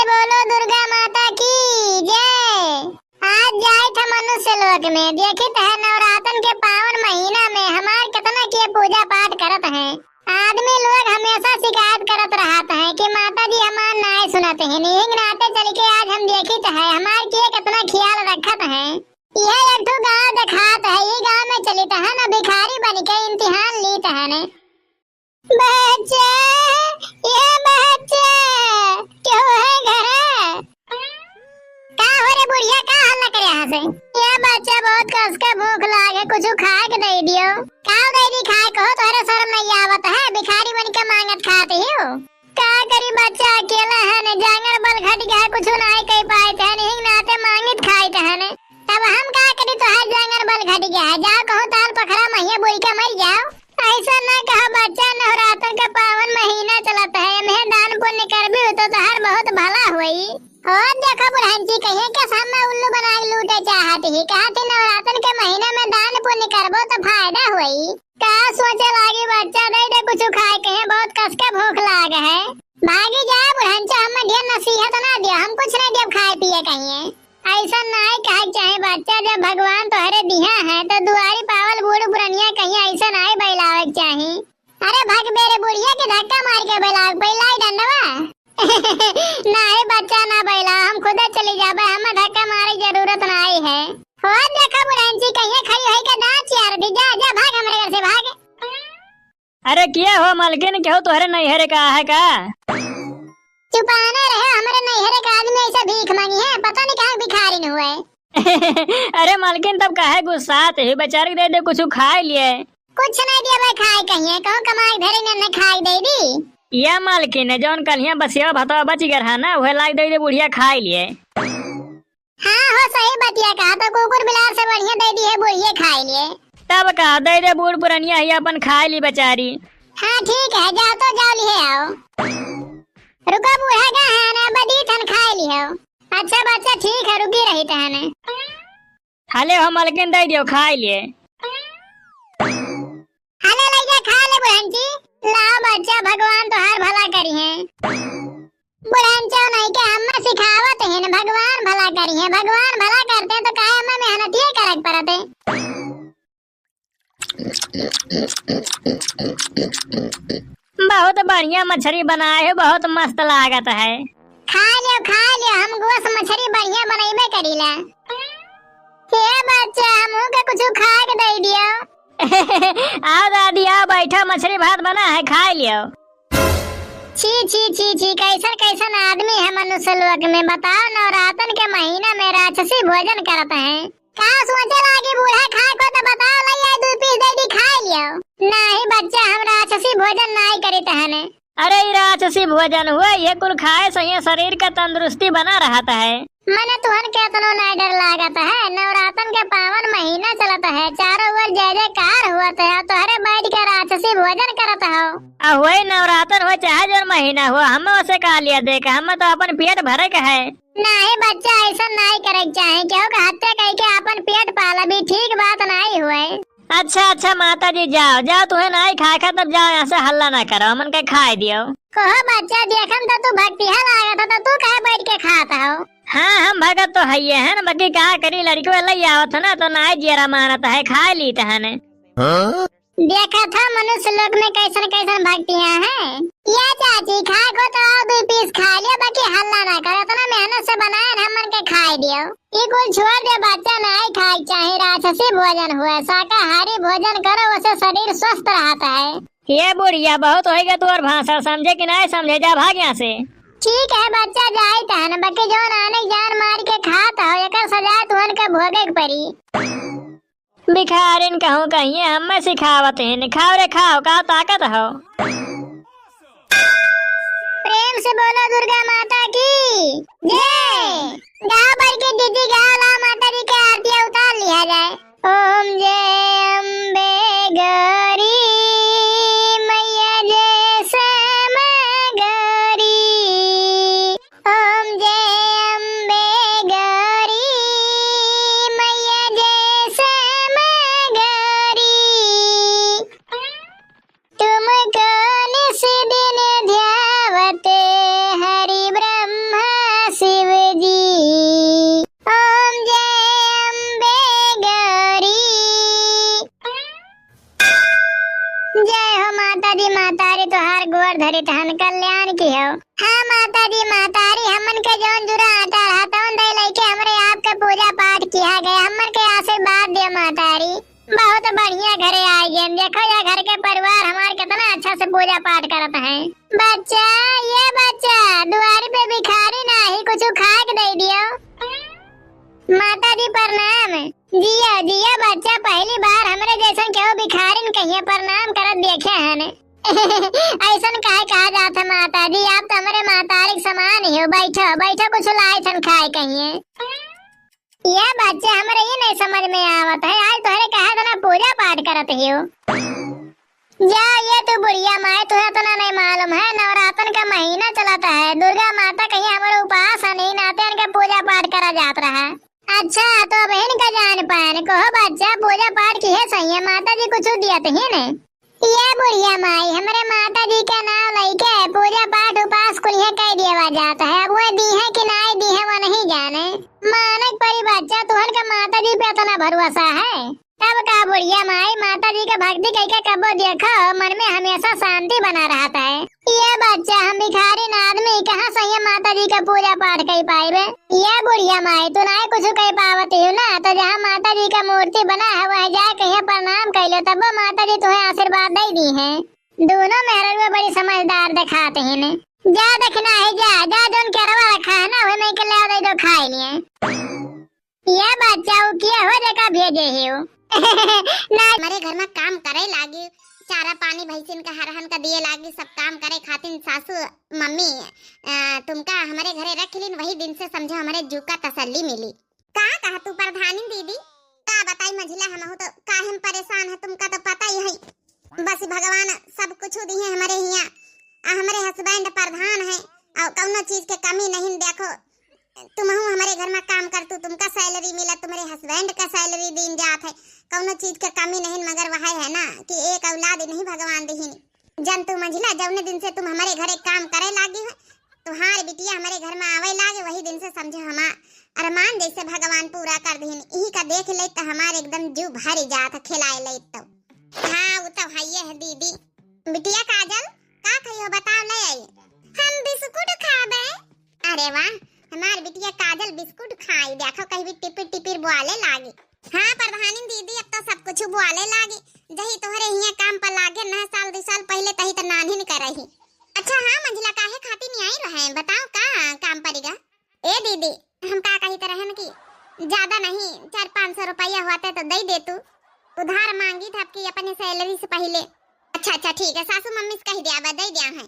बोलो दुर्गा माता की जय। आज जाए थे मनुष्य लोक में, देखित है नवरात्र के पावन महीना में हमारे कितना के पूजा पाठ करत हैं। आदमी लोग हमेशा शिकायत करत रहते हैं कि माता जी हमार नाय सुनते हैं। नहीं नाते चल के आज हम देखित है हमार के कितना ख्याल रखत हैं। यह एक गाँव दिखात है, ये गाँव में चलित है न भिखारी बन के इम्तिहान लीत है ने। बच्चे ये बच्चे क्यों है घर का हो रे बुढ़िया, का हल्ला करे यहाँ से? ये बच्चा बहुत कस के भूख लागे, कुछ खाए के दे दियो। का दे दी खाए को? तोहरे शर्म नहीं आवत है? भिखारी बन के मांगत खाते हो। का करी बच्चा अकेला है ने, जांगर बल घट गया, कुछ नहीं कह पाए थे, नहीं नाते मांगित खाए थे ने। तब हम का करी? तो है जांगर बल घट गया है, जाओ कहूँ ताल पखरा मैया बोल के मर जाओ। ऐसा न कहा बच्चा, नवरात्र का पावन महीना चलता है, मैं दान पुण्य कर भी तो हर बहुत भला हुई। और देखो बुढ़ान जी कहिए के सामने उल्लू बना के लूटे चाहती ही, कहती नवरात्र के महीने में दान पुण्य करबो तो फायदा हुई। का सोचे लागी बच्चा, दे दे कुछ खाए के, बहुत कस के भूख लाग है। भागी जाए बुढ़ान जी, हमें ढेर नसीहत ना दियो, हम कुछ नहीं देव खाए पिए कहिए। ऐसा नहीं कहे चाहे बच्चा, जब भगवान तोहरे दिया है तो दुआरी पावल बूढ़ पुरनिया कहीं ऐसा नहीं बैलावे चाहिए। अरे भाग बेरे बुढ़िया के धक्का मार के बैलाव, बैलाई डंडवा। नहीं बच्चा ना बैला, हम खुद चले जाबे, हमें धक्का मारे जरूरत नहीं है। और देखा बुढ़ान जी कहीं खड़ी है के दांत यार दी, जा जा भाग हमारे घर से भाग। अरे क्या हो मालकिन, क्या हो तोहरे नैहरे का है का? चुपाना रहे, हमारे नैहरे का आदमी ऐसा भीख मांगी है, पता नहीं कहाँ भिखारी न हुए। अरे मालकिन तब काहे गुस्सात है, बेचारी दे दे कुछ खाए लिए। कुछ नहीं दिया भाई खाए कहिए, कहूँ कमाई धरे ने खाई दे दी। या मालकिन जौन कलिया बसिया भतवा बच गया है ना, वह लाग दे दे बुढ़िया खाए लिए। हाँ हो सही बतिया कहा, तो कुकुर बिलार से बढ़िया दे दी है बुढ़िया खाए लिए। तब कहा दे दे बूढ़ पुरनिया ही अपन खाए ली बेचारी। हाँ ठीक है, जाओ तो जाओ लिए आओ। रुको बूढ़ा का है ना, बदी थन खाए लियो। अच्छा बच्चा ठीक है, रुकी रही तहने। हाले हो मालकिन दे दियो खाए लिए। हाले ले जा खा ले बुढ़न जी। लाओ बच्चा, भगवान तो हर भला करी है। बुढ़न चो नहीं के हम सिखावत है न, भगवान भला करी है। भगवान भला करते हैं तो काहे हमें मेहनत ही करक पड़ते। बहुत बढ़िया मछली बनाए हो, बहुत मस्त लागत है। खा लियो, हम गोश मछली बढ़िया बनाइबे करीला। हे बच्चा हमहू के कुछ खा के दे दियो। आओ दादी आओ, बैठो, मछली भात बना है, खा लियो। छी छी छी छी, कैसन कैसन आदमी है मनुष्य लोक में। बताओ नवरात्र के महीना में राक्षसी भोजन करते हैं। का सोचे लागी बूढ़ा खाए को तो बताओ, लइया 2 पीस दे दी खा लियो। नहीं बच्चा, हम राक्षसी भोजन नहीं करते हैं। अरे राक्षसी भोजन हुआ, ये कुल खाए सही शरीर का तंदुरुस्ती बना रहता है। मने तुहन केतनो नहीं डर लागत है। नवरात्र के पावन महीना चलता है, चारों ओर जय जयकार हुआ है, तोहरे बैठ के राक्षसी भोजन करत हो। वही नवरात्र हो चाहे जो महीना हो, हमें उसे कहा लिया देखा, हमें तो अपन पेट भरे का है। नहीं बच्चा, ऐसा नहीं करे चाहे, क्यों हत्या कह के अपन पेट पाला भी ठीक बात नहीं हुए। अच्छा माता जी जाओ जाओ, तुम्हें नहीं खाए खा तब जाओ, यहाँ से हल्ला ना करो, मन के खाए दियो। कहो बच्चा, देखम तो तू भक्ति हल आया था, तो तू कहे बैठ के खाता हो। हाँ हम भगत तो है है ना, बाकी कहा करी लड़की वाला आवत है ना, तो ना जेरा मानत है, खा ली तहने। देखा था मनुष्य लोक में कैसन कैसन भक्तियाँ हैं। या चाची खाए को तो आओ 2 पीस खा लिया, बाकी हल्ला ना करो, इतना मेहनत से बनाए हम मन के खाए दियो। ये कुल छोड़ दे बच्चा, नहीं खाए चाहे, राक्षसी भोजन हुआ, शाकाहारी भोजन करो, उससे शरीर स्वस्थ रहता है। ये बुढ़िया बहुत होएगा तू और भाषा समझे कि नहीं समझे, जा भाग यहाँ से। ठीक है बच्चा, जाए तहन, बाकी जो नाने जान मार के खाता हो, एकर सजा तुहन के भोगे के पड़ी। भिखारिन कहूँ कहिए, हमें सिखावत है, खाओ रे खाओ, का ताकत हो। प्रेम से बोलो दुर्गा माता की जय। गाँव भर के दीदी गाँव ला माता जी के आरती उतार लिया जाए। ओम जय अम्बे गौरी मैया, जय श्याम गौरी। ओम जय अम्बे गौरी मैया, जय श्याम गौरी। तुमको निस दिन ध्यावत हरि ब्रह्म कल्याण की हो। हाँ माता जी मातारी हमन के जौन जुरा आटा रहा तौन दे लेके हमरे आपके पूजा पाठ किया गया, हमन के आशीर्वाद दियो मातारी। बहुत बढ़िया घरे आए गए, देखो ये घर के परिवार हमारे कितना अच्छा से पूजा पाठ करत है। बच्चा ये बच्चा दुआरी पे भिखारी नाही कुछ खा के दे दियो। माता जी प्रणाम। जिया जिया बच्चा, पहली बार हमरे जैसन केहू भिखारिन कहिए प्रणाम करत देखे हन। ऐसन काहे कहा जात है माता जी, आप तो हमारे मातारी समान ही हो। बैठो बैठो कुछ लाई थन खाए कहिए। ये बच्चे हमारे ये नहीं समझ में आवत है, आज तोहरे कहा था ना पूजा पाठ करत ही हो। जा ये तू बुढ़िया माए, तुझे तो ना नहीं मालूम है नवरात्र का महीना चलता है, दुर्गा माता कहीं हमारे उपास नहीं नाते इनका पूजा पाठ करा जात रहा। अच्छा तो अब इनका जान पान कहो बच्चा, पूजा पाठ की है सही है, माता जी कुछ दिया तो है ने। ये बुढ़िया माई हमारे माता जी का नाम लेके पूजा पाठ उपास कुलिया कह दिया जाता है, अब वो दी है कि नहीं दी है वो नहीं जाने। मानक परी बच्चा तुहन का माता जी पे इतना भरोसा है, तब का बुढ़िया माई माता जी का भक्ति कह के कबो देखो मन में हमेशा शांति बना रहता है। ये बच्चा हम भिखारी आदमी कहाँ सही माता जी का पूजा पाठ कर पाए। ये बुढ़िया माई तू ना कुछ कह पावती हो ना, तो जहाँ माता जी का मूर्ति बना है वह जाए कहीं प्रणाम कर लो, तब माता जी तुम्हें आशीर्वाद दे दी है। दोनों मेहर बड़ी समझदार दिखाते हैं ने। जा देखना है जा जा जो करवा रखा है ना वही मैं के ले दे दो खाए नहीं। ये बच्चा वो किया हो जगह भेजे ही हो। ना हमारे घर में काम करे लागी, चारा पानी भैंसिन का हरहन का दिए लागी, सब काम करे खातिर सासू मम्मी तुमका हमारे घरे रख लीन, वही दिन से समझो हमारे जू का तसल्ली मिली। कहा तू प्रधानी दीदी का बताई मझिला, हम तो काहे परेशान है तुमका तो पता ही है। बस भगवान सब कुछ दिए हमारे यहाँ, हमारे हस्बैंड प्रधान है और कौनो चीज के कमी नहीं। देखो तुम हमारे घर में काम कर, तुमका सैलरी मिला, तुम्हारे हस्बैंड का सैलरी दिन जात है, कौनो चीज के कमी नहीं, मगर वह है ना कि एक औलाद नहीं भगवान दीहिन। जन तू मंझिला जौने दिन से तुम हमारे घरे काम करे लागी हो, तुम्हारे बिटिया हमारे घर में आवे लागे, वही दिन से समझो हमार अरमान जैसे भगवान पूरा कर दीहिन। यही का देख ले तो हमारे एकदम जू भरी जात खिलाए ले तो। हाँ वो तो है दीदी। बिटिया काजल का खइयो बताओ ले आई। हम बिस्कुट खाबे। अरे वाह हमार बिटिया काजल बिस्कुट खाई, देखो कहीं भी टिपिर टिपिर बोले लागी। हाँ प्रधानी दीदी अब तो सब कुछ बोले लागी, जही तोहरे हिया काम पर लागे न साल 2 साल पहले तही तो नान ही न करही। अच्छा हाँ मंजिला काहे खाती नहीं आई रहे, बताओ का काम पड़ेगा। ए दीदी हम का कही तरह न की ज्यादा नहीं 400-500 रुपया होते तो दे दे, तू उधार मांगी था आपकी अपने सैलरी से पहले। अच्छा ठीक है सासू मम्मी से कह दिया दे दिया है।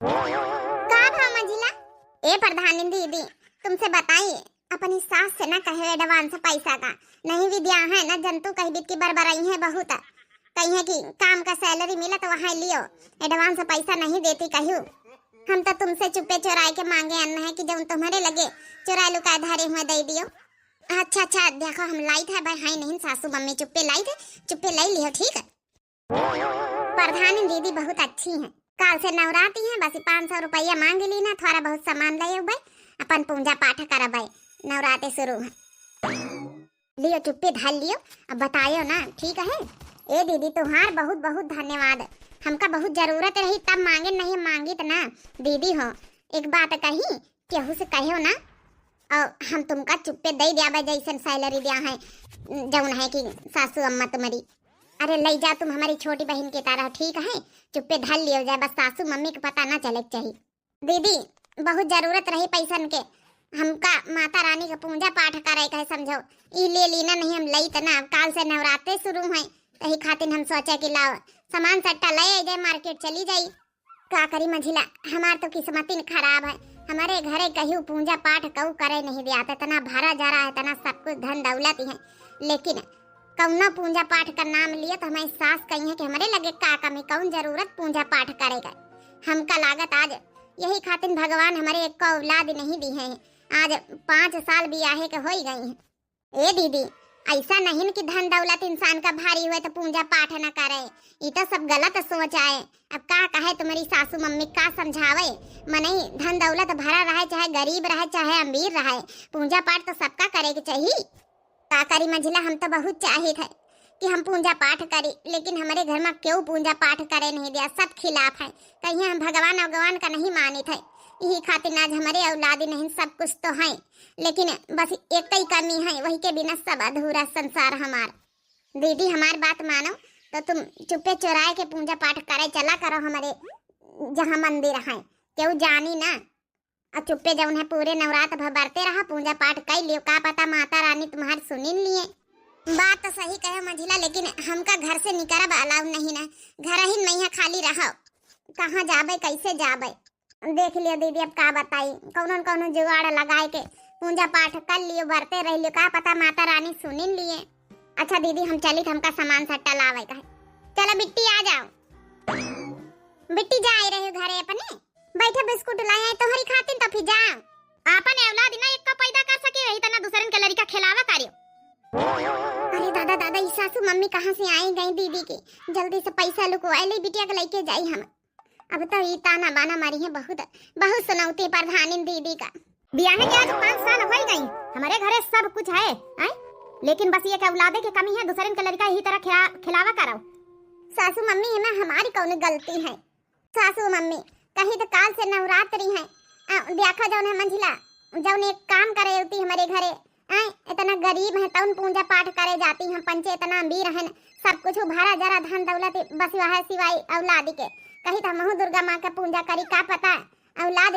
का भाव मंजिला। ए प्रधानी दीदी तुमसे बताइए अपनी सास से ना कहे एडवांस पैसा का नहीं भी दिया है ना, जंतु कही बीत की बरबराई है बहुत, कही है कि काम का सैलरी मिला तो वहाँ लियो, एडवांस पैसा नहीं देती कहूँ। हम तो तुमसे चुप्पे चुराए के मांगे अन्न है कि जब तुम्हारे लगे चुरा लुका धारे हुए दे दियो। अच्छा देखो हम लाई थे भाई हाई नहीं सासू मम्मी चुप्पे लाई थे, चुप्पे लाई लियो ठीक है। प्रधानी दीदी बहुत अच्छी है, काल से नवराती है, बस 500 रुपया मांग ली ना, थोड़ा बहुत सामान ले भाई अपन पूजा पाठ कर भाई, नवराते शुरू है लियो चुप्पे धाल लियो। अब बतायो ना ठीक है। ए दीदी तुम्हार बहुत बहुत धन्यवाद, हमका बहुत जरूरत रही तब मांगे, नहीं मांगी तो ना दीदी हो। एक बात कही केहू से कहो ना और हम तुमका चुप्पे दे दिया जैसन सैलरी दिया है जौन है कि सासू अम्मा तुम्हारी। अरे ले जा तुम हमारी छोटी बहन की तरह ठीक है, चुप्पे धल लियो जाए, बस सासू मम्मी को पता ना चले चाहिए। दीदी बहुत जरूरत रही पैसन के, हमका माता रानी का पूजा पाठ करे कहे समझो, ई ले लीना नहीं हम लई तना, काल से नवरात्रे शुरू है तही खातिर हम सोचे कि लाओ सामान सट्टा ले जाए मार्केट चली जाई। का करी मंझिला हमार तो किस्मत ही खराब है, हमारे घरे कहूँ पूजा पाठ कहूँ करे नहीं दिया, तना भरा जा रहा है, तना सब कुछ धन दौलत है, लेकिन कौना पूजा पाठ का नाम लिए तो हमारी सास कही है कि हमारे लगे का कमी कौन जरूरत पूजा पाठ करेगा। हमका लागत आज यही खातिर भगवान हमारे एक को औलाद नहीं दी है, आज 5 साल बियाहे के हो ही गई है। ए दीदी ऐसा नहीं कि धन दौलत इंसान का भारी हुए तो पूजा पाठ न करे, ये तो सब गलत सोच आए। अब का कहे तुम्हारी सासू मम्मी का समझावे, मने धन दौलत भरा रहे चाहे गरीब रहे चाहे अमीर रहे, पूजा पाठ तो सबका करे के चाहिए। का करी मंझिला हम तो बहुत चाहे थे कि हम पूजा पाठ करी, लेकिन हमारे घर में क्यों पूजा पाठ करे नहीं दिया, सब खिलाफ है। कहीं हम भगवान भगवान का नहीं मानित है, यही खातिर आज हमारे औलादी नहीं, सब कुछ तो है, लेकिन बस एक ही कमी है, वही के बिना सब अधूरा संसार हमार। दीदी हमारी बात मानो तो तुम चुपे चुराए के पूजा पाठ करे चला करो हमारे जहाँ मंदिर है, क्यों जानी ना। और चुप्पे जौन है पूरे नवरात्र भर बरते रहा, पूजा पाठ कर लियो, का पता माता रानी तुम्हारी सुनिन लिए। बात तो सही कहे मंझिला, लेकिन हमका घर से निकलब अलाउ नहीं ना, घर ही नहीं खाली रहो, कहाँ जाबे कैसे जाबे। देख लियो दीदी अब का बताई, कौन कौन जुगाड़ लगाए के पूजा पाठ कर लियो, बरते रह लियो, का पता माता रानी सुनिन लिए। अच्छा दीदी हम चली, हमका सामान सट्टा लावे का है। चलो बिट्टी आ जाओ। बिट्टी जा रहे हो घरे अपने, बैठे बिस्कुट लाए तो हरी खातिन तो फिर जाओ। आपन औलाद ना एक का पैदा कर सके रही तना दूसरन के लड़का खिलावा करियो। अरे दादा दादा ई सासू मम्मी कहाँ से आई गई दीदी की, जल्दी से पैसा लुकवा ले बिटिया के लेके जाई हम। अब तो ई ताना बाना मारी है, बहुत बहुत सुनौती प्रधानी दीदी का। ब्याह के आज 5 साल हो गई, हमारे घरे सब कुछ है, लेकिन बस ये औलादे की कमी है, दूसरन के लड़का ही तरह खिलावा करो। सासू मम्मी है ना, हमारी कौन गलती है। सासू मम्मी कहीं तो काल से नवरात्रि है, देखा जौन है मंझिला, जौन एक काम करे होती हमारे घरे, इतना गरीब है तौन पूजा पाठ करे जाती हम, पंचे इतना अमीर है, सब कुछ भरा जरा धन दौलत बस वह सिवाय औलाद के। कहीं तो महू दुर्गा माँ का पूजा करी, का पता औलाद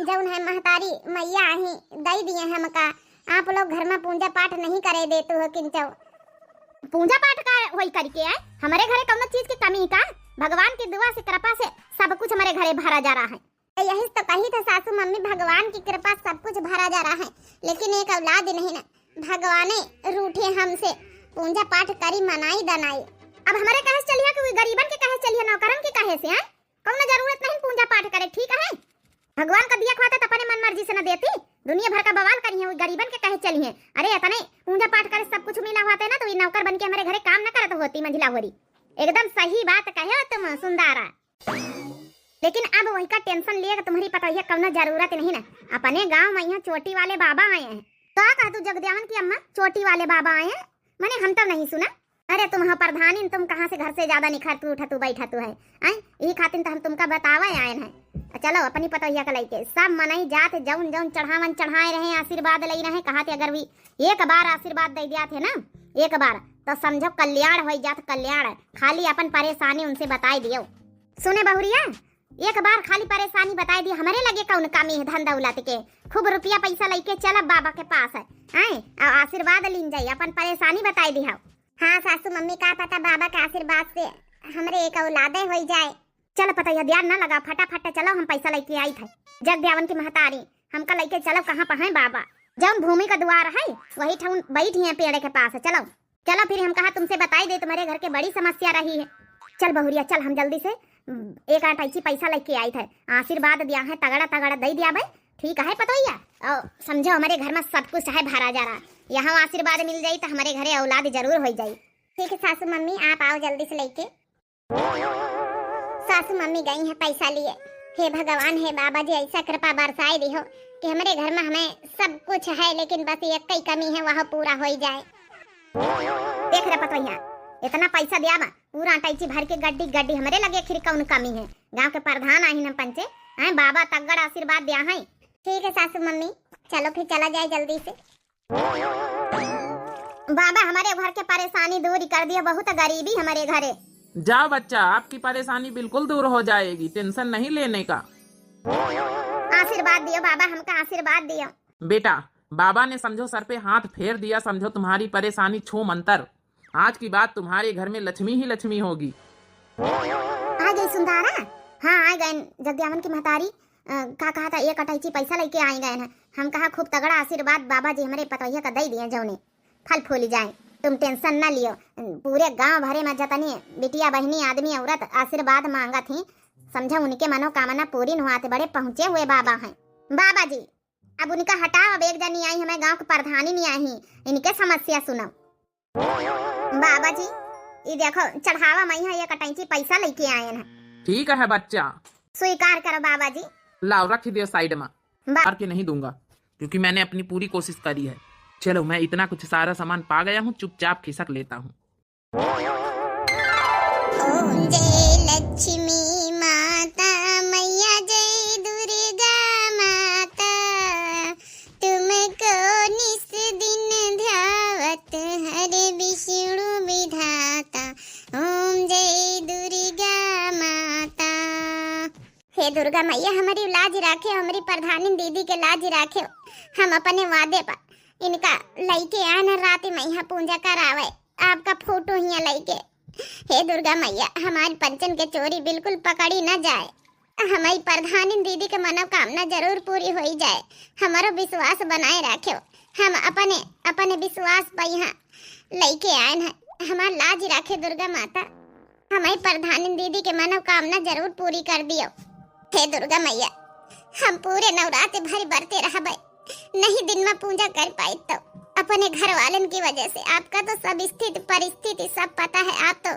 जौन है महतारी मैया ही दे दिए हमका। आप लोग घर में पूजा पाठ नहीं करे देते हो, किंचो पूजा पाठ का वही करके आए। हमारे घरे कौन चीज की कमी का, भगवान की दुआ से कृपा से सब कुछ हमारे घरे भरा जा रहा है। यही तो कही था सासू मम्मी, भगवान की कृपा सब कुछ भरा जा रहा है, लेकिन एक औलाद नहीं ना, भगवाने रूठे हमसे, पूजा पाठ करी मनाई दनाई। अब हमारे कहे चलिए कि गरीबन के कहे चलिए, नौकरन के कहे से कौन जरूरत नहीं पूजा पाठ करे, ठीक है। भगवान का दिया खुआता तो अपने मन मर्जी से न देती, दुनिया भर का बवाल करी है, गरीबन के कहे चलिए। अरे इतने पूजा पाठ करे सब कुछ मिला हुआ है ना, तो ये नौकर बन के हमारे घरे काम न करत होती मंझिला होरी। एकदम सही बात कहे तुम सुंदरा, लेकिन अब वही का टेंशन लिए तुम्हारी पता है कौन जरूरत नहीं ना। अपने गांव में यहाँ चोटी वाले बाबा आए हैं, तो कहा तू जगदेवन की अम्मा चोटी वाले बाबा आए हैं, मैंने हम तो नहीं सुना। अरे तुम हो प्रधानी, तुम कहाँ से घर से ज्यादा निखर तू उठा तू बैठा तू है, यही खातिर तो हम तुमका बतावा आए हैं। चलो अपनी पतोहिया का लेके सब मनाई जात, जौन जौन चढ़ावन चढ़ाए रहे, आशीर्वाद ले रहे, कहा थे अगर भी एक बार आशीर्वाद दे दिया थे ना, एक बार तो समझो कल्याण हो जात, कल्याण। खाली अपन परेशानी उनसे बताई दियो। सुने बहुरिया, एक बार खाली परेशानी बताई दी, हमारे लगे कौन कमी है धन दौलत के, खूब रुपया पैसा लेके चल बाबा के पास है, आशीर्वाद लीन जाई, अपन परेशानी बताई दी। हाँ सासू मम्मी का पता बाबा के आशीर्वाद से हमरे एक औलादे हो जाए। चल पता यह ध्यान ना लगा, फटाफट चलो, हम पैसा लेके आई थे जग देवन की महतारी, हमका लेके चलो कहाँ पर है बाबा, जब भूमि का द्वार है वही ठून बैठी है पेड़ के पास। चलो चलो फिर हम कहा तुमसे बताई दे, तुम्हारे घर के बड़ी समस्या रही है। चल बहुरिया चल, हम जल्दी से एक आटाई पैसा लेके आई थे, आशीर्वाद दिया है, तगड़ा तगड़ा दे दिया भाई, ठीक है पतोहिया। और समझो हमारे घर में सब कुछ है भरा जा रहा, यहाँ आशीर्वाद मिल जाये तो हमारे घरे औलाद जरूर हो जाये। ठीक है सासू मम्मी, आप आओ जल्दी से लेके। सासू मम्मी गई है पैसा लिए। हे भगवान, हे बाबा जी, ऐसा कृपा बरसाए दी हो कि हमारे घर में हमें सब कुछ है, लेकिन बस एक ही कमी है, वह पूरा हो जाए। देख रहे पतोहिया, इतना पैसा दिया बा, पूरा अटैची भर के गड्डी गड्डी हमारे लगे, खिर कौन कमी है। गांव के प्रधान आई न पंचे हैं, बाबा तगड़ आशीर्वाद दिया है। ठीक है सासू मम्मी, चलो फिर चला जाए जल्दी से। बाबा हमारे घर के परेशानी दूर कर दिया, बहुत गरीबी हमारे घरे। जाओ बच्चा, आपकी परेशानी बिल्कुल दूर हो जाएगी, टेंशन नहीं लेने का। आशीर्वाद दियो बाबा, हमका आशीर्वाद दियो। बेटा, बाबा ने समझो सर पे हाथ फेर दिया, समझो तुम्हारी परेशानी छू मंतर, आज की बात तुम्हारे घर में लक्ष्मी ही लक्ष्मी होगी। आ गई सुंदरा, हाँ आ गए जगदेवन की महतारी, का कहा था एक अटैची पैसा लेके आए गए हैं। हम कहा खूब तगड़ा आशीर्वाद बाबा जी हमारे पतोहिया का दे दिए, जौने फल फूल जाए, तुम टेंशन ना लियो। पूरे गांव भरे में जतनी बिटिया बहनी आदमी औरत आशीर्वाद मांगा थी, समझो उनके मनोकामना पूरी हुआ थे, बड़े पहुंचे हुए बाबा हैं बाबा जी। अब उनका हटाओ, अब एक जनी आई, हमें गांव के प्रधानी नहीं आई, इनके समस्या सुनो। बाबा जी ये देखो चढ़ावा मैं यहाँ एक अटैची पैसा लेके आए हैं। ठीक है बच्चा, स्वीकार करो बाबा जी। लाओ रख दियो साइड में, मार के नहीं दूंगा क्योंकि मैंने अपनी पूरी कोशिश करी है। चलो मैं इतना कुछ सारा सामान पा गया हूँ, चुपचाप खिसक लेता हूँ। ओम जय लक्ष्मी माता मैया, जय दुर्गा माता, तुमको निस दिन ध्यावत हरे विष्णु विधाता। ओम जय दुर्गा माता। हे दुर्गा मैया, हमारी लाज राखे, हमारी प्रधानी दीदी के लाज राखे। हम अपने वादे पर इनका लइके आना रात में यहाँ पूजा करावे, आपका फोटो यहाँ लइके। हे दुर्गा मैया, हमारी पंचन के चोरी बिल्कुल पकड़ी न जाए, हमारी प्रधानी दीदी के मनोकामना जरूर पूरी हो जाए। हमारा विश्वास बनाए रखो, हम अपने विश्वास पर यहाँ लइके आए हैं। हमार लाज रखे दुर्गा माता, हमारी प्रधानी दीदी के मनोकामना जरूर पूरी कर दियो। हे दुर्गा मैया, हम पूरे नवरात्र भर बरते रहबे, नहीं दिन में पूजा कर पाई तो अपने घर वालन की वजह से। आपका तो सब स्थिति परिस्थिति सब पता है, आप तो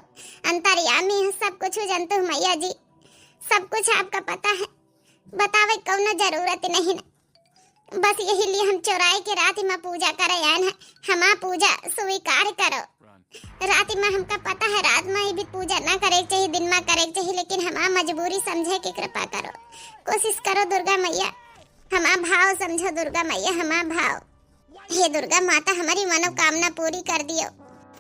अंतर्यामी है, सब कुछ जानते हो मैया जी, सब कुछ आपका पता है। बतावे कौनो जरूरत नहीं ना, बस यही लिए हम चौराहे के रात में पूजा करे आए हैं। हमारा पूजा स्वीकार करो। रात में हमका पता है रात में भी पूजा ना करे चाहिए, दिन में करे चाहिए, लेकिन हमारा मजबूरी समझे की कृपा करो, कोशिश करो दुर्गा मैया, हमारा भाव समझो दुर्गा मैया, हमारा भाव। हे दुर्गा माता, हमारी मनोकामना पूरी कर दियो।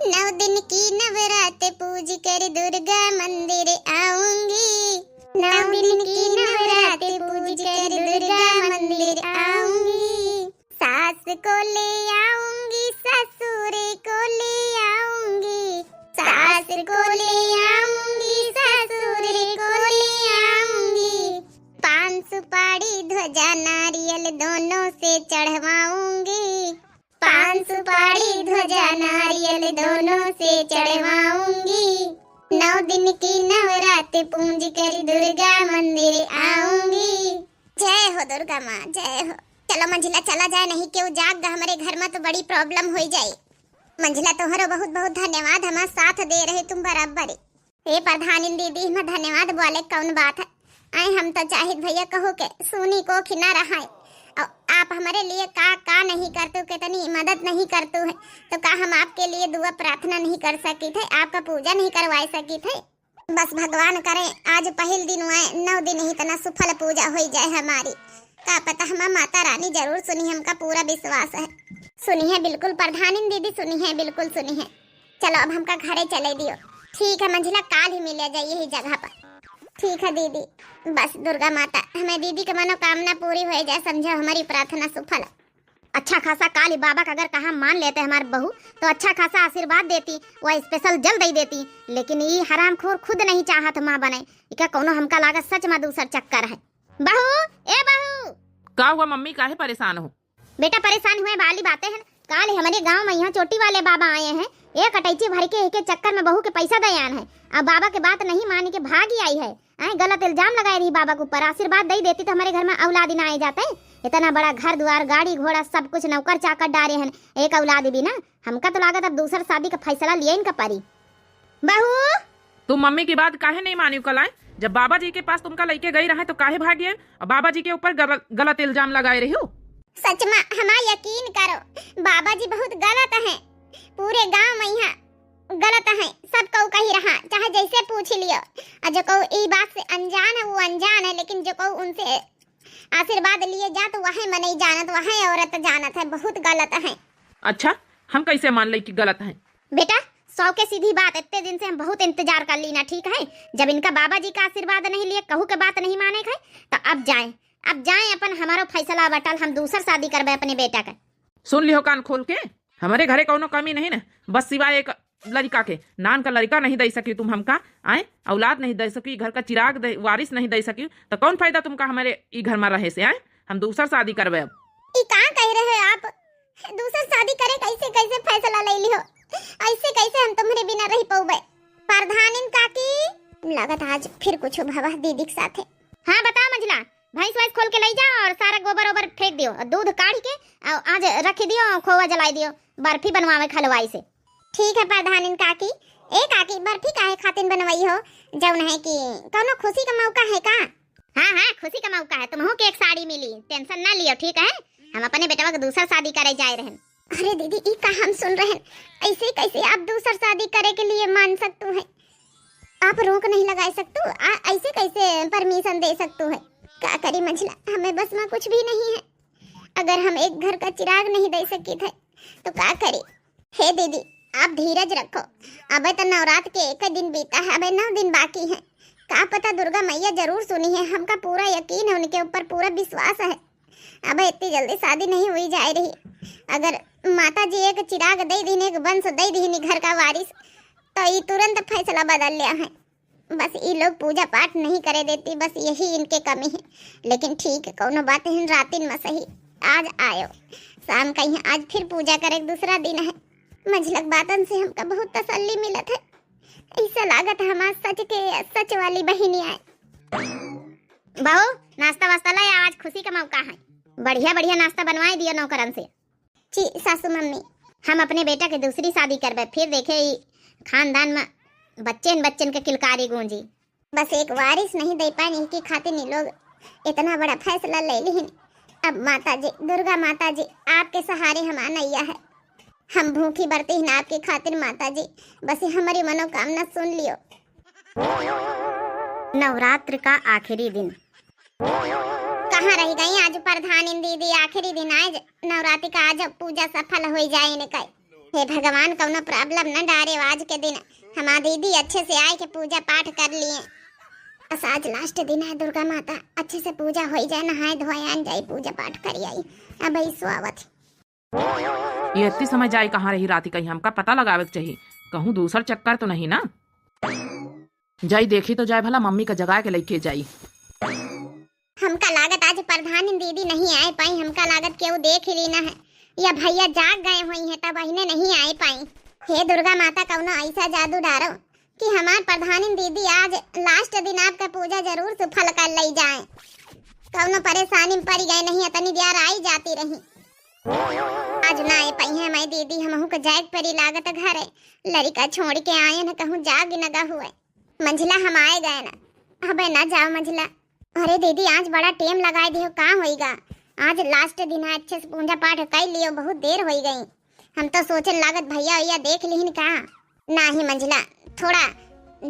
9 दिन की नवरात्र पूज कर दुर्गा मंदिर आऊंगी, 9 दिन की नवरात्र पूज कर दुर्गा मंदिर आऊंगी। सास को ले आऊंगी, ससुर को ले आऊंगी, सास को ले आऊंगी, ससुर को ले आऊंगी। 5 सुपारी ध्वजा नारियल दोनों से चढ़वाऊंगी, 5 सुपारी ध्वजा नारियल दोनों से चढ़वाऊंगी। 9 दिन की नवरात्र पूज कर दुर्गा मंदिर आऊंगी। जय हो दुर्गा माँ, जय हो। चलो मंजिला चला जाए, नहीं क्यों जाग हमारे घर में तो बड़ी प्रॉब्लम हो जाए। मंजिला तुम्हारा बहुत बहुत धन्यवाद, हमारा साथ दे रहे तुम बराबर। ये प्रधानी दीदी में धन्यवाद बोले कौन बात है। आए हम तो चाहिए भैया कहो के सुनी को खिना रहा है, और आप हमारे लिए का नहीं करते हो, कितनी मदद नहीं करते है, तो का हम आपके लिए दुआ प्रार्थना नहीं कर सकी थे, आपका पूजा नहीं करवा सकी थे। बस भगवान करे आज पहले दिन हुआ, 9 दिन ही इतना सफल पूजा हो जाए हमारी। का पता हमारा माता रानी जरूर सुनी, हमका पूरा विश्वास है। सुनी है बिल्कुल प्रधानी दीदी, सुनी है बिल्कुल सुनी है। चलो अब हमका घरे चले दियो। ठीक है मंजिला, काल ही मिले जाए यही जगह पर। ठीक है दीदी, बस दुर्गा माता हमें दीदी की मनोकामना पूरी हो जाए, समझो हमारी प्रार्थना सफल। अच्छा खासा काली बाबा का अगर कहा मान लेते हमारे बहू तो अच्छा खासा आशीर्वाद देती, वह स्पेशल जल दे देती, लेकिन ये हरामखोर खुद नहीं चाहत माँ बने। इका कोनो हमका लागत सच में दूसर चक्कर है। बहू, ए बहू। का हुआ मम्मी, काहे परेशान हो? बेटा परेशान हुए वाली बातें हैं। काल हमारे गांव में यहाँ चोटी वाले बाबा आए हैं, एक अटैची भर के एक चक्कर में बहू के पैसा दयान है। अब बाबा के बात नहीं मान के भागी आई है, गलत इल्जाम लगाए रही बाबा के ऊपर। आशीर्वाद दे देती तो हमारे घर में औलाद ना आए जाते। इतना बड़ा घर द्वार गाड़ी घोड़ा सब कुछ नौकर चाकर डारे हैं, एक औलाद भी ना। हमका तो लागत अब दूसर शादी का फैसला लिए इनका परी। बहू, तुम मम्मी की बात काहे नहीं मानी कल? जब बाबा जी के पास तुमका लेके गई रहे तो काहे भागी है? और बाबा जी के ऊपर गलत इल्जाम लगाए रही हो। सच में हमारा यकीन करो, बाबा जी बहुत गलत हैं, पूरे गांव में यहाँ गलत है। सब कहो कही रहा, चाहे जैसे पूछ लियो। और जो कहो ई बात से अनजान है वो अनजान है, लेकिन जो कहो उनसे आशीर्वाद लिए जा तो वही में नहीं जानत, वही औरत जानत है, बहुत गलत है। अच्छा, हम कैसे मान ले कि गलत है? बेटा 100 के सीधी बात, इतने दिन से हम बहुत इंतजार कर ली ना, ठीक है। जब इनका बाबा जी का आशीर्वाद नहीं लिए, कहू के बात नहीं माने गए, तो अब जाए अपन हमारा फैसला बटल, हम दूसर शादी करबे अपने बेटा का। सुन लियो कान खोल के, हमारे घरे कोनो कमी नहीं ना, बस सिवाय एक लड़का के। नान का लड़का नहीं दे सकी तुम हमका, आए औलाद नहीं दे सकी, घर का चिराग वारिस नहीं दे सकी, तो कौन फायदा तुमका हमारे ई घर में रहे से? आए हम दूसर शादी करबे। अब ई कहां कह रहे हो आप? दूसर शादी करे कैसे फैसला ले लियो? ऐसे कैसे हम तुम्हारे बिना रह पाऊबे? प्रधानिन काकी लागत आज फिर कुछ भवा दीदी के साथ है। हां बता मंजिला, भैंस वैस खोल के ले जाओ और सारा गोबर ओबर फेंक दियो, और दूध काढ़ के आज रख दियो, खोवा जलाई दियो, बर्फी बनवावे खलवाई से। ठीक है प्रधानिन काकी। ए काकी, बर्फी काहे खातिन बनवाई हो? जौन है कि कोनो खुशी का मौका है का? हाँ खुशी का मौका है, तुमहो के एक साड़ी मिली, टेंशन ना लियो, ठीक है। हम अपने बेटवा के दूसरा शादी करे जाए रहन। अरे दीदी ई का हम सुन रहे हैं, ऐसे कैसे आप दूसर शादी करे के लिए मान सकते हैं? आप रोक नहीं लगा सकते, ऐसे कैसे परमिशन दे सकते हैं? क्या करी मंझला, हमें बस में कुछ भी नहीं है। अगर हम एक घर का चिराग नहीं दे सके थे तो क्या करे? हे दीदी आप धीरज रखो, अबे तो नवरात्र के एक दिन बीता है, अबे 9 दिन बाकी है। क्या पता दुर्गा मैया जरूर सुनी है, हमका पूरा यकीन है, उनके ऊपर पूरा विश्वास है। अबे इतनी जल्दी शादी नहीं हुई जा रही। अगर माता जी एक चिराग दे दी, एक वंश दे दी घर का वारिस, तो ये तुरंत फैसला बदल लिया है। बस ये लोग पूजा पाठ नहीं करे देती, बस यही इनके कमी है। लेकिन ठीक है, कोनो बात है, रातिन में सही आज आयो, शाम का यहाँ आज फिर पूजा करे, दूसरा दिन है। मझलक बातन से हमका बहुत तसल्ली मिलत है। ऐसा लागत हमार सच वाली बहिनी आए। बहू नाश्ता वास्ता ला, आज खुशी का मौका है, बढ़िया बढ़िया नाश्ता बनवाए दियो नौकरन से। जी सासू मम्मी, हम अपने बेटा के दूसरी शादी करबे, फिर देखे खानदान में बच्चन के किलकारी गूंजी। बस एक वारिस नहीं दे पाए की खातिर नहीं लोग इतना बड़ा फैसला ले ली। अब माता जी, दुर्गा माता जी आपके सहारे हम नैया है। हम भूखी बरती हैं आपकी खातिर माता जी, बस हमारी मनोकामना सुन लियो। नवरात्र का आखिरी दिन कहाँ रह गई आज प्रधान दीदी? आखिरी दिन आज नवरात्रि का, आज पूजा सफल हो जाए इनका। हे भगवान कौनो प्रॉब्लम न डारे आज के दिन, हमारी दीदी अच्छे से आए के पूजा पाठ कर लिए। बस आज लास्ट दिन है, दुर्गा माता अच्छे से पूजा हो जाए, नहाए धोए आन जाए, पूजा पाठ करी आई। अब स्वागत ये इतनी समझ जाए कहाँ रही राती, कहीं हमका पता लगावे चाहिए, कहूँ दूसर चक्कर तो नहीं ना। जाई देखी तो जाए भला, मम्मी का जगा के लेके जाई। हमका लागत आज प्रधान दीदी नहीं आए पाई, हमका लागत केहू देख ही लेना है, या भैया जाग गए हुई है तब बहने नहीं आए पाई। हे दुर्गा माता कौनो ऐसा जादू डारो कि हमार प्रधान दीदी आज लास्ट दिन आपका पूजा जरूर सफल कर ले जाए। कौनो परेशानी में पड़ गए नहीं, इतनी देर आई जाती रही, आज ना आए पाई है हमारी दीदी। हमहू के जाग परी लागत घर है, लड़का छोड़ के आए न, कहूँ जाग नगा हुए। मंझला हम आए गए ना, अबे ना जाओ मंझला। अरे दीदी आज बड़ा टेम लगाए दियो, कहाँ होएगा? आज लास्ट दिन है, अच्छे से पूजा पाठ कर लियो, बहुत देर हो गई। हम तो सोचने लागत भैया भैया देख ली कहा ना ही मंझला, थोड़ा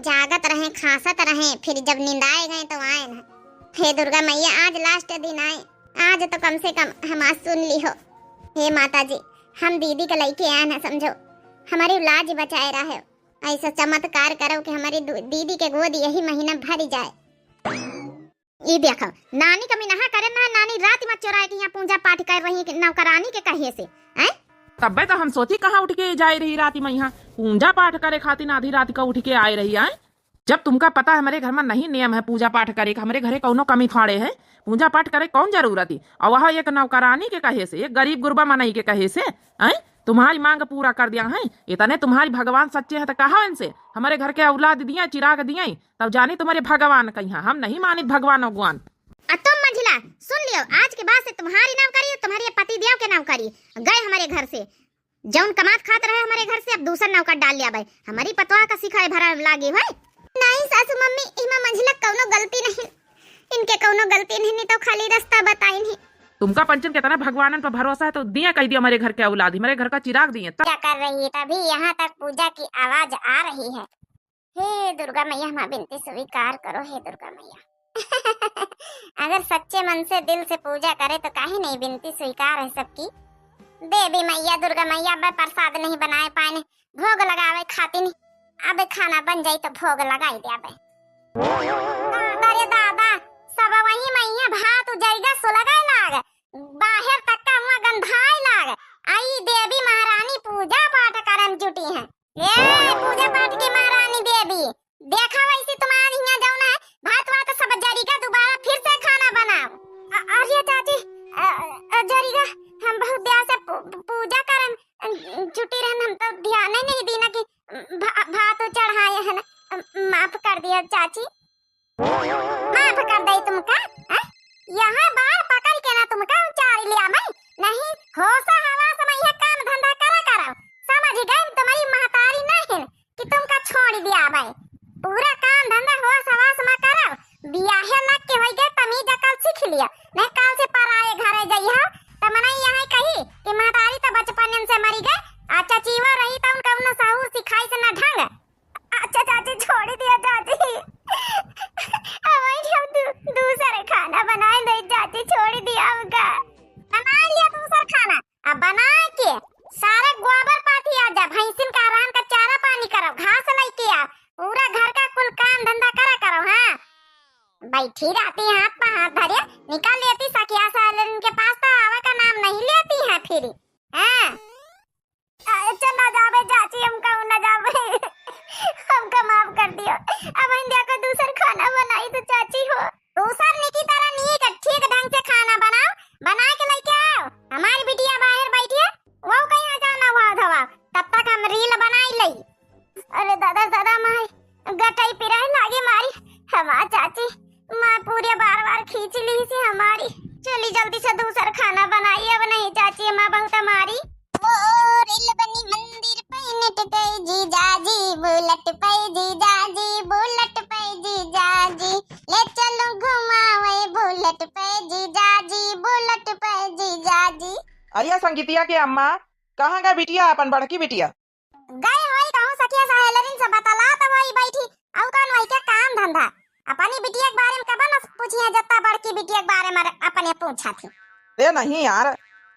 जागत रहे, खासत रहे, फिर जब नींद आए गए तो आए ना। हे दुर्गा मैया आज लास्ट दिन आए, आज तो कम से कम हम आज सुन ली हो। हे माता जी हम दीदी का लेके आए ना, समझो हमारी लाज बचाए रहे, ऐसा चमत्कार करो कि हमारी दीदी के गोद यही महीना भर जाए। ये देखो नानी कमी नहा करे ना, नानी रात में चोराए के यहाँ पूजा पाठ कर रही नौकरानी के कहे से हैं। तब तो हम सोची कहाँ उठ के जाए रही राती में यहाँ पूजा पाठ करे खातिर, आधी रात का उठ के आए रही है। जब तुमका पता है हमारे घर में नहीं नियम है पूजा पाठ करे, हमारे घरे कौनो कमी फाड़े है, पूजा पाठ करे कौन जरूरत है? और वह एक नौकरानी के कहे से, एक गरीब गुरबा मनई के कहे से तुम्हारी मांग पूरा कर दिया है। इतने तुम्हारी भगवान सच्चे है तो कहा इनसे हमारे घर के औलाद दिया, चिराग दिया, तब जानी तुम्हारे भगवान कहीं। हम नहीं मानित भगवान भगवान। तुम मंझला सुन लियो, आज के बाद से तुम्हारी नौकरी, तुम्हारे पति देव के नौकरी गए हमारे घर से। जौन कमात खात रहे हमारे घर से, अब दूसरा नौकर डाल लिया भाई, हमारी पतवा का सिखाए भरा लागे भाई। नहीं सासू मम्मी, इमा मंझला कौनो गलती नहीं, इनके कौनो गलती नहीं, तो खाली रास्ता बताई नहीं। तुमका पंचन कितना भगवान पर भरोसा है तो दिया कह दिया हमारे घर के औलाद, हमारे घर का चिराग दिए। क्या कर रही है? तभी यहाँ तक पूजा की आवाज आ रही है। हे दुर्गा मैया हमारी विनती स्वीकार करो, हे दुर्गा मैया। अगर सच्चे मन से दिल से पूजा करे तो काहे नहीं विनती स्वीकार है सबकी। देवी मैया दुर्गा मैया अब प्रसाद नहीं बनाए पाए, भोग लगावे खाती नहीं, अब खाना बन जाई तो भोग लगाई दे। अरे दादा सब वही मैया भात उजाइगा सुलगाए लाग, बाहर तक का मुँह गंधाए लाग। आई देवी महारानी पूजा पाठ करन जुटी है। ये पूजा पाठ की महारानी देवी देखा वैसी तुम्हारी यहाँ जाओ ना, भात वात सब जरीगा, दोबारा फिर से खाना बनाओ। अरे चाची जरीगा हम बहुत देर से पूजा करन जुटी रहन, हम तो ध्यान ही नहीं दीना कि भात चढ़ाए है ना। माफ कर दिया चाची, माफ कर दई तुमका। यहाँ बार पकड़ के ना तुमका उचार लिया मैं नहीं, होश हवास में यह काम धंधा करो, समझ गई? तुम्हारी महतारी नहीं कि तुमका छोड़ दिया मैं, पूरा काम धंधा होश हवास में करो। बियाहे लग के होई गए तमीज अकल सीख लिया, नहीं काल से पराए घरे गई हो तो मने यहाँ कही कि महतारी तो बचपन से जल्दी से दूसरा खाना बनाइए। अब नहीं चाची माँ बहुत हमारी। रेल बनी मंदिर पे नट गई जीजाजी, बुलेट पे जीजाजी, बुलेट पे जीजाजी, ले चलो घुमावे बुलेट पे जीजाजी, बुलेट पे जीजाजी। अरे संगीतिया के अम्मा कहाँ गए बिटिया, अपन बड़की बिटिया? गए होई कहूं सखिया सहेलरिन से बतला त वही बैठी औ कौन वही के काम धंधा। अपनी बिटिया के बारे में कब न पूछिए, जत्ता बड़की बिटिया के बारे में अपने पूछा थी। ए नहीं यार,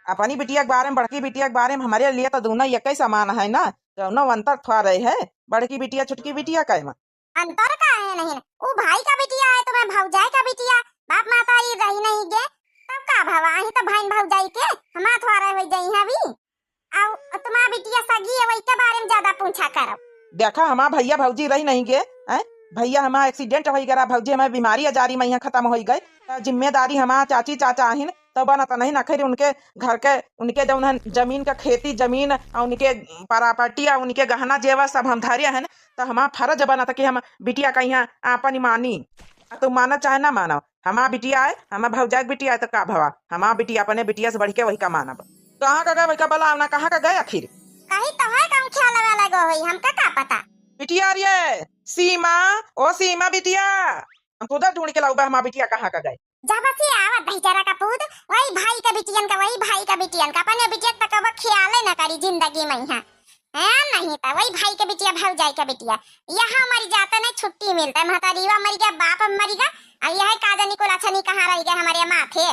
अपनी बिटिया के बारे में बड़की बिटिया के बारे में हमारे लिए तो दोनों एक ही समान है ना, दोनों अंतर थोड़ा रहे है। बड़की बिटिया छुटकी बिटिया का है। अंतर का है नहीं, वो भाई का बिटिया है, तुम्हें भौजाई का बिटिया। बाप माता ये रही नहीं गे तब का भवा ही तो भाई भौजाई के हमार थोड़ा हो जाई है अभी। और तुम्हारा बिटिया सगी है, वही के बारे में ज्यादा पूछा करो। देखा हमारा भैया भौजी रही नहीं गे, भैया हमारा एक्सीडेंट हो गया, भौजी हमारी बीमारी जारी में खत्म हो गई। जिम्मेदारी हमारा चाची चाचा आहिन तो बना तो नहीं नखरी उनके घर के, उनके जौन जमीन का खेती जमीन और उनके प्रॉपर्टी उनके गहना जेवर सब हम धरे हैं, तो हमारा फर्ज बना था कि हम बिटिया का यहाँ आपन मानी। तुम माना चाहे ना मानो, हमारा बिटिया है, हमारा भौजा की बिटिया है तो का भवा, हमारा बिटिया अपने बिटिया से बढ़ के वही का मानब। कहाँ का गए वही का बला ना, कहाँ का गए आखिर? कहीं तो है कहूं ख्याल लगा हुई, हमका का पता। बिटिया अरे सीमा, ओ सीमा बिटिया, हम तो उधर ढूंढ के लाऊंगा हमारा बिटिया कहाँ का गए। जब से आवत बेचारा का पूत वही भाई का बिटियन का, वही भाई का बिटियन का अपने बिटिया तक कब ख्याल न करी जिंदगी में यहाँ है नहीं था। वही भाई के बिटिया भौजाई का बिटिया यहाँ मरी जाता नहीं, छुट्टी मिलता है। महतारीवा मरी गया, बाप मरी गया, और यह काजनी को लछनी कहाँ रह गया हमारे माथे।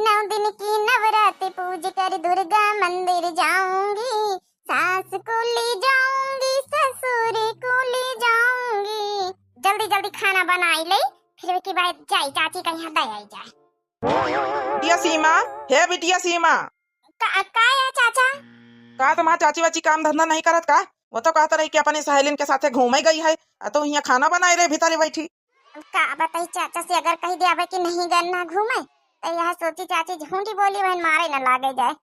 9 दिन की नवरात्रि पूज कर दुर्गा मंदिर जाऊंगी, सास को ले जाऊंगी, ससुर को ले जाऊंगी। जल्दी जल्दी खाना बनाई ले, फिर की बात जाई चाची का यहाँ दे आई जाए। बिटिया सीमा, हे बिटिया सीमा, का है चाचा? का तुम्हारा चाची वाची काम धंधा नहीं करत का? वो तो कहता रही कि अपने सहेलिन के साथे घूमे गई है, तो यहाँ खाना बनाए रहे भीतर बैठी। का बताई चाचा से अगर कही दिया कि नहीं गन्ना घूमे तो यह सोची चाची झूठी बोली बहन मारे न लागे जाए।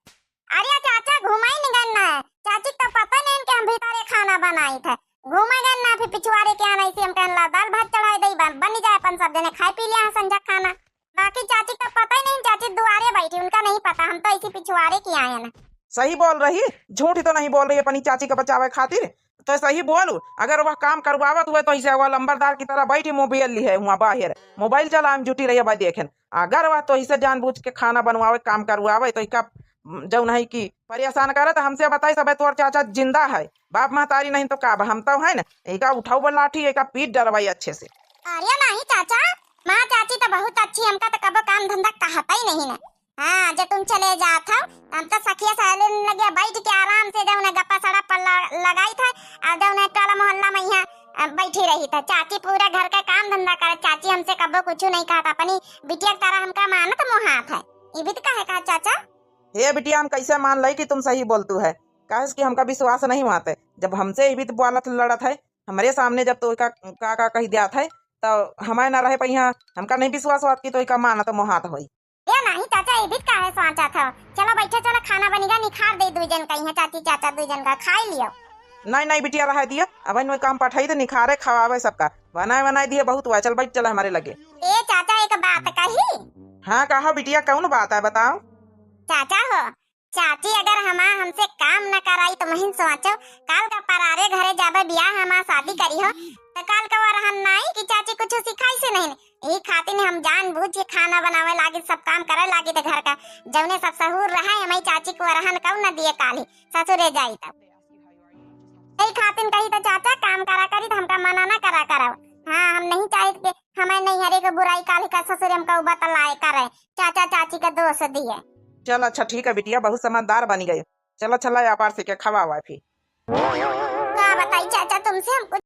अरे चाचा घुमाई नहीं गन्ना है, चाची तो पता नहीं कि हम भीतर खाना बनाई थे। घूमे गन्ना फिर पिछुआरे के आना इसी हम कहला दाल भात चढ़ाई दई बन जाए, अपन सब जने खाए पी लिया संजा खाना। बाकी चाची का पता ही नहीं, चाची दुआरे बैठी, उनका नहीं पता, हम तो इसी पिछुआरे की आए ना। सही बोल रही, झूठ तो नहीं बोल रही अपनी चाची को बचावे खातिर, तो सही बोलू। अगर वह काम करवावत हुए तो इसे वह लंबरदार की तरह बैठी मोबाइल ली है वहाँ बाहर मोबाइल चलाए जुटी रही है देखें। अगर वह तो इसे जानबूझ के खाना बनवावे काम करवावे तो इसका जो नहीं की परेशान करे तो हमसे बताई सब तोर चाचा जिंदा है, बाप महतारी नहीं तो का हम तो है ना, एक उठाऊ बल लाठी एक पीठ डरवाई अच्छे से। अरे नहीं चाचा, माँ चाची तो बहुत अच्छी, हमका तो कबो काम धंधा कहता ही नहीं ना। हाँ जब तुम चले जात हो हम तो सखिया सहेलिन लगे बैठ के आराम से जौन गप्पा सड़ा पर लगाई था, और जौन टोला मोहल्ला में यहाँ बैठी रही था। चाची पूरा घर का काम धंधा करे, चाची हमसे कबो कुछ नहीं कहा, अपनी बिटिया की तरह हमका मानत मोहात है। ये भी तो कहे कहा चाचा। हे बिटिया हम कैसे मान ली कि तुम सही बोलतू है, कहे कि हमका विश्वास नहीं हुआ जब हमसे भी तो बोलत लड़त है हमारे सामने, जब तो का कही दिया था तो हमारे ना रहे पहिया, हमका नहीं विश्वास हुआ कि तो का मानत मोहात होई। ये नहीं चाचा, ये भी काहे सोचा था। चलो बैठो, चलो खाना बनेगा, निखार दे दो जन का यहाँ चाची चाचा 2 जन का खा लियो। नहीं नहीं बिटिया रहा दिया, अब इन काम पठाई तो निखारे खवावे सबका, बनाए दिए बहुत हुआ। चल बैठ चला हमारे लगे। ए चाचा एक बात कही। हाँ कहा बिटिया, कौन बात है बताओ। चाचा हो, चाची अगर हमसे काम न कराई तो महीन सोचो काल का परारे घरे जाबे ब्याह हमार शादी करी हो तो काल का वरहन नहीं कि चाची कुछ सिखाई से नहीं। यही खातिर हम जानबूझ के खाना बनावे लागे, सब काम करे लागे तो घर का जौने सब सहूर रहा है हमारी चाची को वरहन कौन न दिए काली ससुरे जाई तब। यही खातिर कही तो चाचा काम करा करी तो हमका मना ना करा करो। हाँ हम नहीं चाहे कि हमें नहीं हरे को बुराई काली का ससुर हमका बतलाए करे, चाचा चाची का दोष दिए। चल अच्छा ठीक है बिटिया, बहुत समझदार बनी गई। चलो चला व्यापार से क्या खवा हुआ फिर। क्या बताई चाचा तुमसे, हम